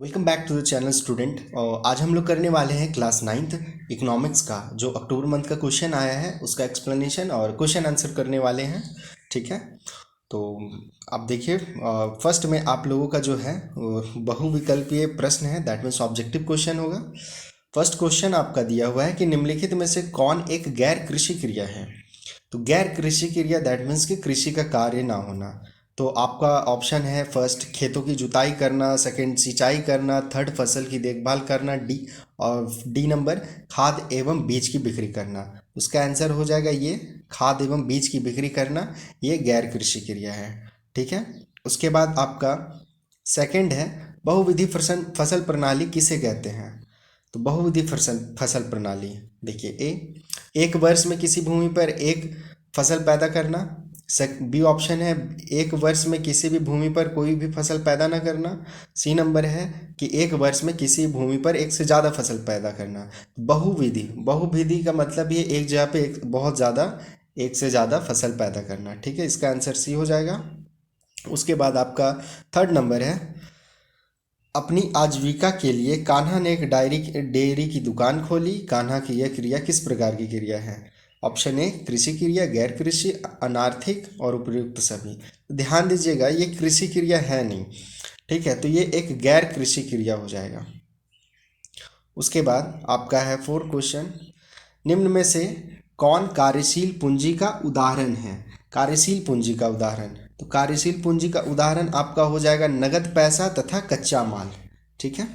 Welcome back to the channel student. और आज हम लोग करने वाले हैं क्लास नाइन्थ इकोनॉमिक्स का जो अक्टूबर मंथ का क्वेश्चन आया है उसका एक्सप्लेनेशन और क्वेश्चन आंसर करने वाले हैं। ठीक है, तो आप देखिए, फर्स्ट में आप लोगों का जो है वो बहुविकल्पीय प्रश्न है, दैट मीन्स ऑब्जेक्टिव क्वेश्चन होगा। फर्स्ट क्वेश्चन आपका दिया हुआ है कि निम्नलिखित में से कौन एक गैर कृषि क्रिया है। तो गैर कृषि क्रिया दैट मीन्स कि कृषि का कार्य ना होना। तो आपका ऑप्शन है फर्स्ट खेतों की जुताई करना, सेकंड सिंचाई करना, थर्ड फसल की देखभाल करना, डी और डी नंबर खाद एवं बीज की बिक्री करना। उसका आंसर हो जाएगा ये खाद एवं बीज की बिक्री करना, ये गैर कृषि क्रिया है। ठीक है, उसके बाद आपका सेकंड है बहुविधि फसल फसल प्रणाली किसे कहते हैं। तो बहुविधि फसल फसल प्रणाली देखिए, एक वर्ष में किसी भूमि पर एक फसल पैदा करना। बी ऑप्शन है एक वर्ष में किसी भी भूमि पर कोई भी फसल पैदा ना करना। सी नंबर है कि एक वर्ष में किसी भूमि पर एक से ज़्यादा फसल पैदा करना। बहुविधि बहुविधि का मतलब ये एक जगह पे एक बहुत ज़्यादा एक से ज़्यादा फसल पैदा करना। ठीक है, इसका आंसर सी हो जाएगा। उसके बाद आपका थर्ड नंबर है अपनी आजीविका के लिए कान्हा ने एक डेयरी की दुकान खोली। कान्हा की यह क्रिया किस प्रकार की क्रिया है। ऑप्शन ए कृषि क्रिया, गैर कृषि, अनार्थिक और उपयुक्त सभी। ध्यान दीजिएगा ये कृषि क्रिया है नहीं। ठीक है, तो ये एक गैर कृषि क्रिया हो जाएगा। उसके बाद आपका है फोर्थ क्वेश्चन, निम्न में से कौन कार्यशील पूंजी का उदाहरण है। कार्यशील पूंजी का उदाहरण, तो कार्यशील पूंजी का उदाहरण आपका हो जाएगा नगद पैसा तथा कच्चा माल। ठीक है,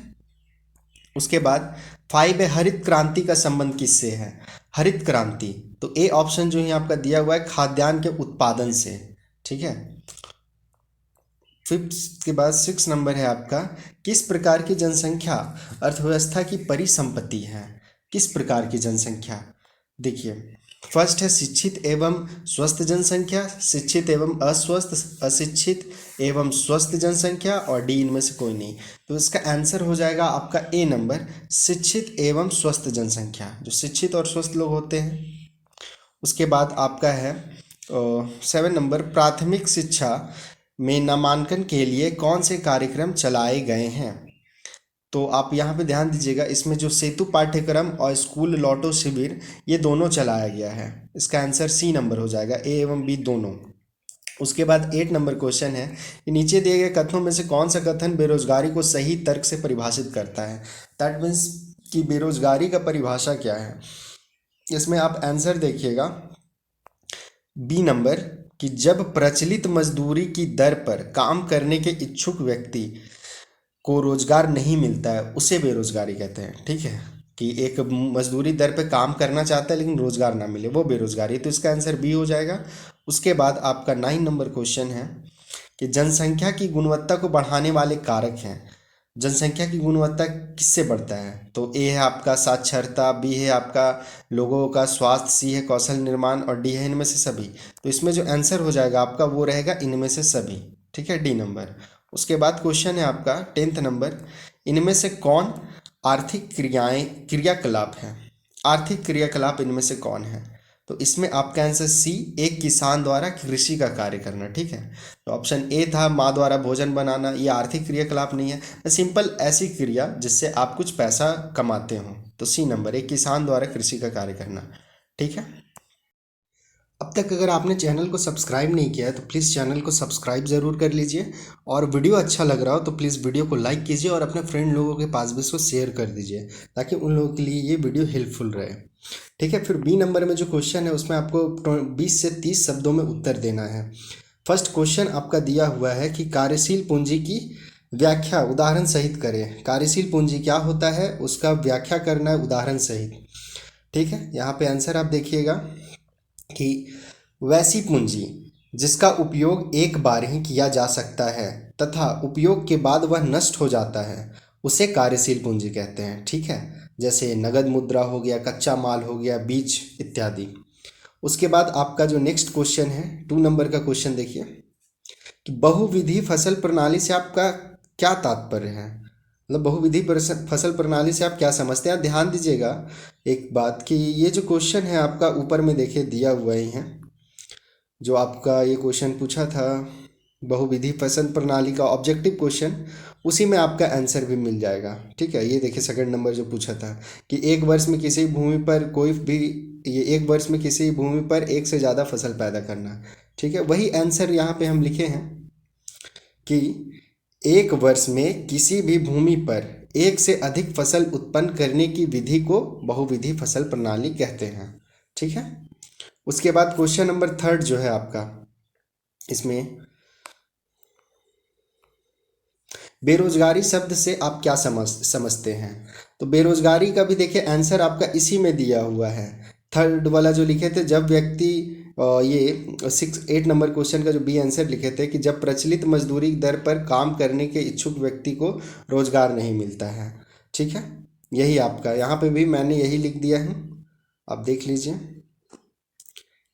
उसके बाद फाइव है हरित क्रांति का संबंध किससे है। हरित क्रांति, तो ए ऑप्शन जो है आपका दिया हुआ है खाद्यान्न के उत्पादन से। ठीक है, फिफ्थ के बाद सिक्स नंबर है आपका किस प्रकार की जनसंख्या अर्थव्यवस्था की परिसंपत्ति है। किस प्रकार की जनसंख्या, देखिए फर्स्ट है शिक्षित एवं स्वस्थ जनसंख्या, शिक्षित एवं अस्वस्थ, अशिक्षित एवं स्वस्थ जनसंख्या, और डी इनमें से कोई नहीं। तो इसका आंसर हो जाएगा आपका ए नंबर शिक्षित एवं स्वस्थ जनसंख्या, जो शिक्षित और स्वस्थ लोग होते हैं। उसके बाद आपका है सेवन नंबर प्राथमिक शिक्षा में नामांकन के लिए कौन से कार्यक्रम चलाए गए हैं। तो आप यहाँ पे ध्यान दीजिएगा, इसमें जो सेतु पाठ्यक्रम और स्कूल लॉटो शिविर ये दोनों चलाया गया है। इसका आंसर सी नंबर हो जाएगा, ए एवं बी दोनों। उसके बाद एट नंबर क्वेश्चन है कि नीचे दिए गए कथनों में से कौन सा कथन बेरोजगारी को सही तर्क से परिभाषित करता है। दैट मीन्स कि बेरोजगारी का परिभाषा क्या है। इसमें आप आंसर देखिएगा बी नंबर कि जब प्रचलित मजदूरी की दर पर काम करने के इच्छुक व्यक्ति को रोजगार नहीं मिलता है उसे बेरोजगारी कहते हैं। ठीक है, कि एक मजदूरी दर पे काम करना चाहता है लेकिन रोजगार ना मिले, वो बेरोजगारी है। तो इसका आंसर बी हो जाएगा। उसके बाद आपका नाइन नंबर क्वेश्चन है कि जनसंख्या की गुणवत्ता को बढ़ाने वाले कारक हैं। जनसंख्या की गुणवत्ता किससे बढ़ता है। तो ए है आपका साक्षरता, बी है आपका लोगों का स्वास्थ्य, सी है कौशल निर्माण, और डी है इनमें से सभी। तो इसमें जो आंसर हो जाएगा आपका वो रहेगा इनमें से सभी। ठीक है, डी नंबर। उसके बाद क्वेश्चन है आपका टेंथ नंबर, इनमें से कौन आर्थिक क्रियाकलाप है। आर्थिक क्रियाकलाप इनमें से कौन है। तो इसमें आपका आंसर सी एक किसान द्वारा कृषि का कार्य करना। ठीक है, तो ऑप्शन ए था माँ द्वारा भोजन बनाना, ये आर्थिक क्रियाकलाप नहीं है, सिंपल ऐसी क्रिया जिससे आप कुछ पैसा कमाते हो। तो सी नंबर एक किसान द्वारा कृषि का कार्य करना। ठीक है, अब तक अगर आपने चैनल को सब्सक्राइब नहीं किया है तो प्लीज़ चैनल को सब्सक्राइब ज़रूर कर लीजिए, और वीडियो अच्छा लग रहा हो तो प्लीज़ वीडियो को लाइक कीजिए और अपने फ्रेंड लोगों के पास भी इसको शेयर कर दीजिए ताकि उन लोगों के लिए ये वीडियो हेल्पफुल रहे। ठीक है, फिर बी नंबर में जो क्वेश्चन है उसमें आपको 20 से 30 शब्दों में उत्तर देना है। फर्स्ट क्वेश्चन आपका दिया हुआ है कि कार्यशील पूंजी की व्याख्या उदाहरण सहित करें। कार्यशील पूंजी क्या होता है उसका व्याख्या करना है उदाहरण सहित। ठीक है, यहाँ पे आंसर आप देखिएगा कि वैसी पूंजी जिसका उपयोग एक बार ही किया जा सकता है तथा उपयोग के बाद वह नष्ट हो जाता है उसे कार्यशील पूंजी कहते हैं। ठीक है, जैसे नगद मुद्रा हो गया, कच्चा माल हो गया, बीज इत्यादि। उसके बाद आपका जो नेक्स्ट क्वेश्चन है 2 नंबर का क्वेश्चन देखिए कि बहुविधि फसल प्रणाली से आपका क्या तात्पर्य है। मतलब बहुविधि फसल प्रणाली से आप क्या समझते हैं। ध्यान दीजिएगा एक बात कि ये जो क्वेश्चन है आपका ऊपर में देखिए दिया हुआ ही है, जो आपका ये क्वेश्चन पूछा था बहुविधि फसल प्रणाली का ऑब्जेक्टिव क्वेश्चन, उसी में आपका आंसर भी मिल जाएगा। ठीक है, ये देखिए सेकंड नंबर जो पूछा था कि एक वर्ष में किसी भूमि पर कोई भी, ये एक वर्ष में किसी भूमि पर एक से ज़्यादा फसल पैदा करना। ठीक है, वही आंसर यहाँ पे हम लिखे हैं कि एक वर्ष में किसी भी भूमि पर एक से अधिक फसल उत्पन्न करने की विधि को बहुविधि फसल प्रणाली कहते हैं। ठीक है, उसके बाद क्वेश्चन नंबर थर्ड जो है आपका, इसमें बेरोजगारी शब्द से आप क्या समझते हैं। तो बेरोजगारी का भी देखिए आंसर आपका इसी में दिया हुआ है, थर्ड वाला जो लिखे थे, जब व्यक्ति ये 6-8 नंबर क्वेश्चन का जो बी आंसर लिखे थे कि जब प्रचलित मजदूरी दर पर काम करने के इच्छुक व्यक्ति को रोजगार नहीं मिलता है। ठीक है, यही आपका यहाँ पे भी मैंने यही लिख दिया है, आप देख लीजिए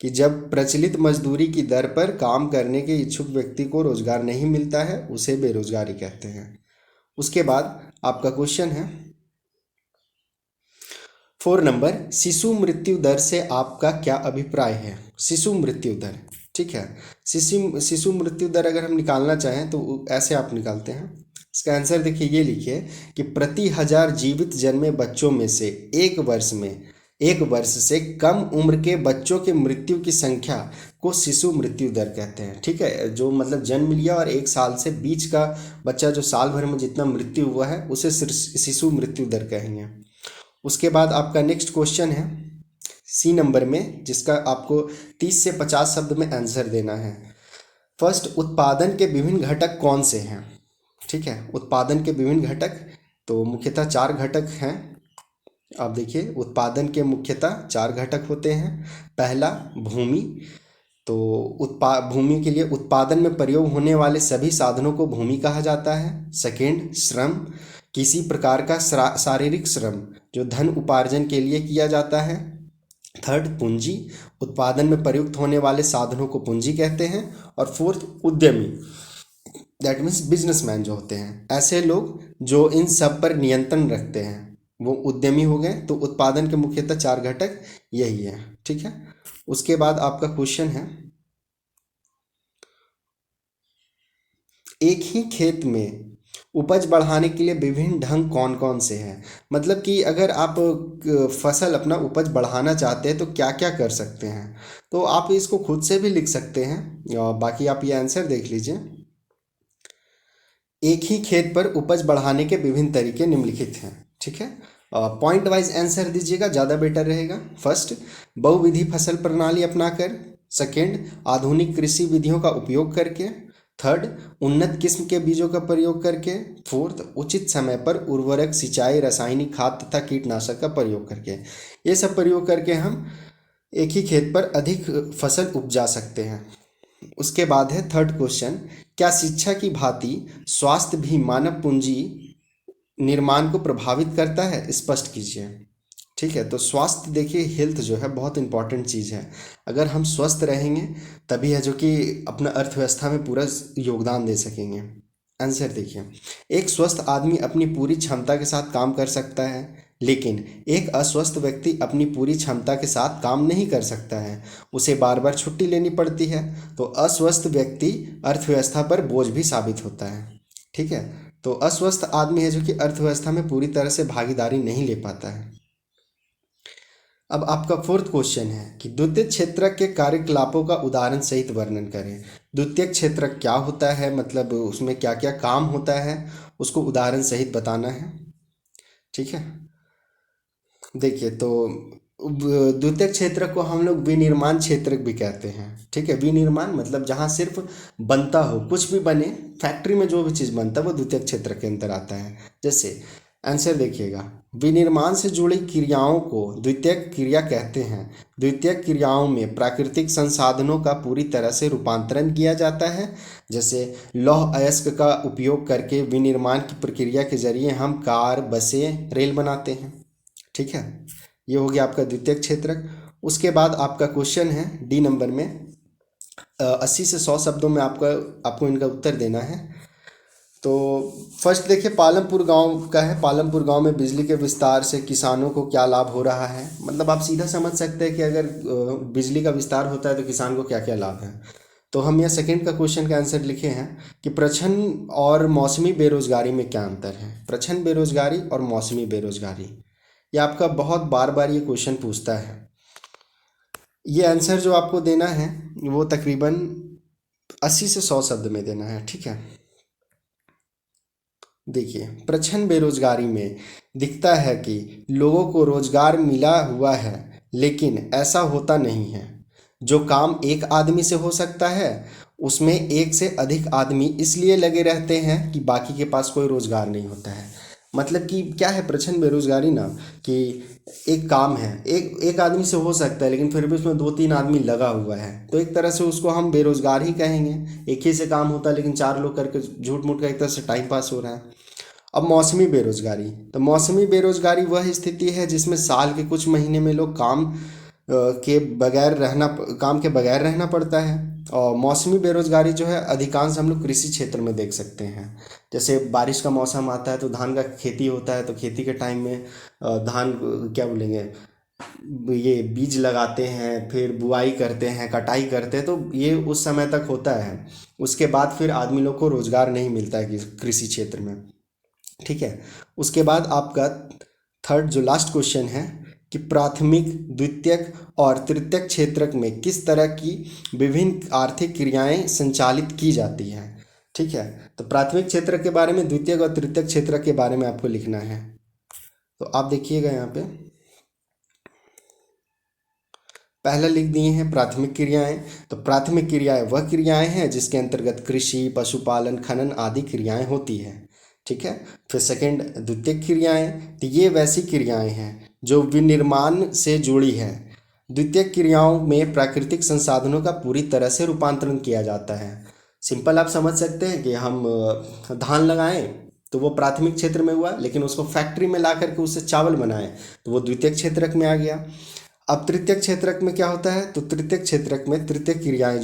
कि जब प्रचलित मजदूरी की दर पर काम करने के इच्छुक व्यक्ति को रोजगार नहीं मिलता है उसे बेरोजगारी कहते हैं। उसके बाद आपका क्वेश्चन है 4 नंबर, शिशु मृत्यु दर से आपका क्या अभिप्राय है। शिशु मृत्यु दर, ठीक है, शिशु मृत्यु दर अगर हम निकालना चाहें तो ऐसे आप निकालते हैं। इसका आंसर देखिए, ये लिखिए कि प्रति 1000 जीवित जन्मे बच्चों में से एक वर्ष से कम उम्र के बच्चों के मृत्यु की संख्या को शिशु मृत्यु दर कहते हैं। ठीक है, जो मतलब जन्म लिया और 1 साल से बीच का बच्चा जो साल भर में जितना मृत्यु हुआ है उसे शिशु मृत्यु दर कहेंगे। उसके बाद आपका नेक्स्ट क्वेश्चन है सी नंबर में, जिसका आपको 30 से 50 शब्द में आंसर देना है। फर्स्ट, उत्पादन के विभिन्न घटक कौन से हैं। ठीक है, उत्पादन के विभिन्न घटक तो मुख्यतः 4 घटक हैं। आप देखिए, उत्पादन के मुख्यतः 4 घटक होते हैं। पहला भूमि, तो भूमि के लिए उत्पादन में प्रयोग होने वाले सभी साधनों को भूमि कहा जाता है। सेकेंड, श्रम, किसी प्रकार का शारीरिक श्रम जो धन उपार्जन के लिए किया जाता है। थर्ड, पूंजी, उत्पादन में प्रयुक्त होने वाले साधनों को पूंजी कहते हैं। और फोर्थ, उद्यमी, दैट मीन्स बिजनेसमैन जो होते हैं, ऐसे लोग जो इन सब पर नियंत्रण रखते हैं वो उद्यमी हो गए। तो उत्पादन के मुख्यतः 4 घटक यही है। ठीक है, उसके बाद आपका क्वेश्चन है, एक ही खेत में उपज बढ़ाने के लिए विभिन्न ढंग कौन कौन से हैं। मतलब कि अगर आप फसल अपना उपज बढ़ाना चाहते हैं तो क्या क्या कर सकते हैं। तो आप इसको खुद से भी लिख सकते हैं, और बाकी आप ये आंसर देख लीजिए। एक ही खेत पर उपज बढ़ाने के विभिन्न तरीके निम्नलिखित हैं। ठीक है, पॉइंट वाइज आंसर दीजिएगा, ज़्यादा बेटर रहेगा। फर्स्ट, बहुविधि फसल प्रणाली अपनाकर। सेकेंड, आधुनिक कृषि विधियों का उपयोग करके। थर्ड, उन्नत किस्म के बीजों का प्रयोग करके। फोर्थ, उचित समय पर उर्वरक, सिंचाई, रासायनिक खाद तथा कीटनाशक का प्रयोग करके। ये सब प्रयोग करके हम एक ही खेत पर अधिक फसल उपजा सकते हैं। उसके बाद है थर्ड क्वेश्चन, क्या शिक्षा की भांति स्वास्थ्य भी मानव पूंजी निर्माण को प्रभावित करता है, स्पष्ट कीजिए। ठीक है, तो स्वास्थ्य देखिए, हेल्थ जो है बहुत इंपॉर्टेंट चीज़ है। अगर हम स्वस्थ रहेंगे तभी है जो कि अपना अर्थव्यवस्था में पूरा योगदान दे सकेंगे। आंसर देखिए, एक स्वस्थ आदमी अपनी पूरी क्षमता के साथ काम कर सकता है, लेकिन एक अस्वस्थ व्यक्ति अपनी पूरी क्षमता के साथ काम नहीं कर सकता है, उसे बार बार छुट्टी लेनी पड़ती है। तो अस्वस्थ व्यक्ति अर्थव्यवस्था पर बोझ भी साबित होता है। ठीक है, तो अस्वस्थ आदमी है जो कि अर्थव्यवस्था में पूरी तरह से भागीदारी नहीं ले पाता है। अब आपका फोर्थ क्वेश्चन है कि द्वितीयक क्षेत्रक के कार्यकलापों का उदाहरण सहित वर्णन करें। द्वितीयक क्षेत्रक क्या होता है, मतलब उसमें क्या क्या काम होता है, उसको उदाहरण सहित बताना है। ठीक है, देखिए, तो द्वितीयक क्षेत्र को हम लोग विनिर्माण क्षेत्र भी कहते हैं। ठीक है, विनिर्माण मतलब जहाँ सिर्फ बनता हो, कुछ भी बने, फैक्ट्री में जो भी चीज़ बनता है वो द्वितीयक क्षेत्र के अंदर आता है। जैसे आंसर देखिएगा, विनिर्माण से जुड़ी क्रियाओं को द्वितीयक क्रिया कहते हैं। द्वितीयक क्रियाओं में प्राकृतिक संसाधनों का पूरी तरह से रूपांतरण किया जाता है। जैसे लौह अयस्क का उपयोग करके विनिर्माण की प्रक्रिया के जरिए हम कार, बसें, रेल बनाते हैं। ठीक है, ये हो गया आपका द्वितीयक क्षेत्रक। उसके बाद आपका क्वेश्चन है डी नंबर में, 80 से 100 शब्दों में आपको इनका उत्तर देना है। तो फर्स्ट देखिए, पालमपुर गांव का है। पालमपुर गांव में बिजली के विस्तार से किसानों को क्या लाभ हो रहा है। मतलब आप सीधा समझ सकते हैं कि अगर बिजली का विस्तार होता है तो किसान को क्या क्या लाभ है। तो हम यहाँ सेकंड का क्वेश्चन का आंसर लिखे हैं कि प्रच्छन्न और मौसमी बेरोजगारी में क्या अंतर है। प्रच्छन्न बेरोजगारी और मौसमी बेरोजगारी, ये आपका बहुत बार बार ये क्वेश्चन पूछता है। ये आंसर जो आपको देना है वो तकरीबन 80 से 100 शब्द में देना है, ठीक है। देखिए, प्रच्छन्न बेरोजगारी में दिखता है कि लोगों को रोजगार मिला हुआ है, लेकिन ऐसा होता नहीं है। जो काम एक आदमी से हो सकता है उसमें एक से अधिक आदमी इसलिए लगे रहते हैं कि बाकी के पास कोई रोजगार नहीं होता है। मतलब कि क्या है प्रच्छन्न बेरोजगारी ना, कि एक काम है एक आदमी से हो सकता है, लेकिन फिर भी उसमें 2-3 आदमी लगा हुआ है, तो एक तरह से उसको हम बेरोजगार ही कहेंगे। एक ही से काम होता है लेकिन 4 लोग करके झूठ मूठ का एक तरह से टाइम पास हो रहा है। अब मौसमी बेरोजगारी, तो मौसमी बेरोजगारी वह स्थिति है जिसमें साल के कुछ महीने में लोग काम के बगैर रहना पड़ता है। और मौसमी बेरोजगारी जो है अधिकांश हम लोग कृषि क्षेत्र में देख सकते हैं। जैसे बारिश का मौसम आता है तो धान का खेती होता है, तो खेती के टाइम में धान क्या बोलेंगे, ये बीज लगाते हैं, फिर बुआई करते हैं, कटाई करते हैं, तो ये उस समय तक होता है। उसके बाद फिर आदमी लोग को रोजगार नहीं मिलता है कृषि क्षेत्र में, ठीक है। उसके बाद आपका थर्ड जो लास्ट क्वेश्चन है कि प्राथमिक, द्वितीयक और तृतीयक क्षेत्र में किस तरह की विभिन्न आर्थिक क्रियाएं संचालित की जाती हैं, ठीक है। तो प्राथमिक क्षेत्र के बारे में, द्वितीयक और तृतीयक क्षेत्र के बारे में आपको लिखना है। तो आप देखिएगा यहाँ पे पहला लिख दिए हैं प्राथमिक क्रियाएं। तो प्राथमिक क्रियाएं वह क्रियाएं हैं जिसके अंतर्गत कृषि, पशुपालन, खनन आदि क्रियाएं होती हैं, ठीक है। फिर सेकंड द्वितीयक क्रियाएं, तो ये वैसी क्रियाएं हैं जो विनिर्माण से जुड़ी है। द्वितीयक क्रियाओं में प्राकृतिक संसाधनों का पूरी तरह से रूपांतरण किया जाता है। सिंपल आप समझ सकते हैं कि हम धान लगाएं तो वो प्राथमिक क्षेत्र में हुआ, लेकिन उसको फैक्ट्री में ला करके उससे चावल बनाएं तो वो द्वितीयक क्षेत्रक में आ गया। अब तृतीयक क्षेत्रक में क्या होता है, तो तृतीयक क्षेत्रक में तृतीयक क्रियाएं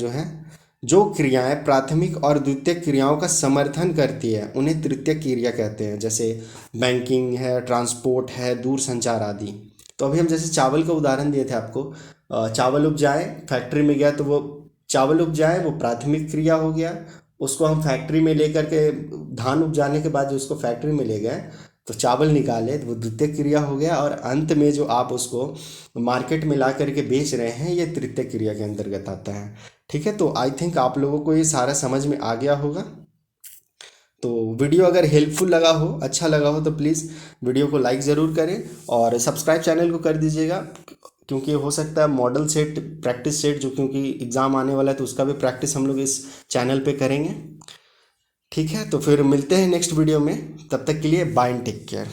जो क्रियाएं प्राथमिक और द्वितीयक क्रियाओं का समर्थन करती है उन्हें तृतीयक क्रिया कहते हैं। जैसे बैंकिंग है, ट्रांसपोर्ट है, दूर संचार आदि। तो अभी हम जैसे चावल का उदाहरण दिए थे आपको, चावल उपजाए, फैक्ट्री में गया तो वो चावल उपजाए, वो प्राथमिक क्रिया हो गया। उसको हम फैक्ट्री में लेकर के धान उपजाने के बाद जो उसको फैक्ट्री में ले गए तो चावल निकाले तो वो द्वितीयक क्रिया हो गया। और अंत में जो आप उसको मार्केट में ला करके बेच रहे हैं ये तृतीयक क्रिया के अंतर्गत आता है, ठीक है। तो आई थिंक आप लोगों को ये सारा समझ में आ गया होगा। तो वीडियो अगर हेल्पफुल लगा हो, अच्छा लगा हो, तो प्लीज़ वीडियो को लाइक ज़रूर करें और सब्सक्राइब चैनल को कर दीजिएगा, क्योंकि हो सकता है मॉडल सेट, प्रैक्टिस सेट जो क्योंकि एग्ज़ाम आने वाला है तो उसका भी प्रैक्टिस हम लोग इस चैनल पे करेंगे, ठीक है। तो फिर मिलते हैं नेक्स्ट वीडियो में, तब तक के लिए बाय एंड टेक केयर।